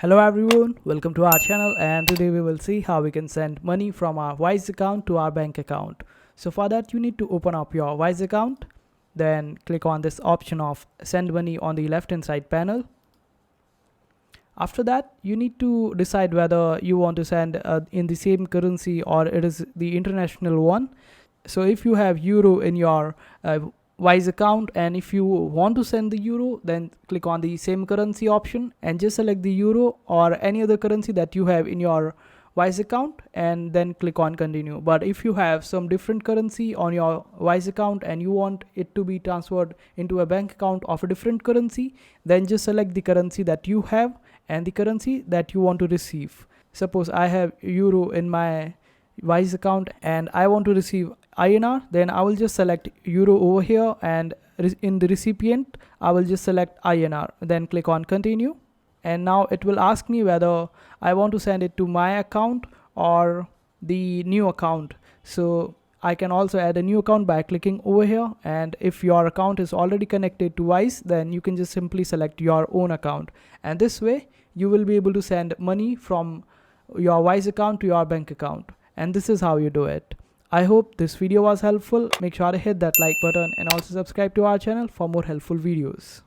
Hello everyone, welcome to our channel, and today we will see how we can send money from our Wise account to our bank account. So for that you need to open up your Wise account, then click on this option of send money on the left hand side panel. After that you need to decide whether you want to send in the same currency or it is the international one. So if you have euro in your Wise account, and if you want to send the euro, then click on the same currency option and just select the euro or any other currency that you have in your Wise account, and then click on continue. But if you have some different currency on your Wise account and you want it to be transferred into a bank account of a different currency, then just select the currency that you have and the currency that you want to receive. Suppose I have euro in my Wise account and I want to receive INR, then I will just select euro over here, and in the recipient I will just select INR, then click on continue. And now it will ask me whether I want to send it to my account or the new account. So I can also add a new account by clicking over here, and if your account is already connected to Wise, then you can just simply select your own account, and this way you will be able to send money from your Wise account to your bank account. And this is how you do it. I hope this video was helpful. Make sure to hit that like button and also subscribe to our channel for more helpful videos.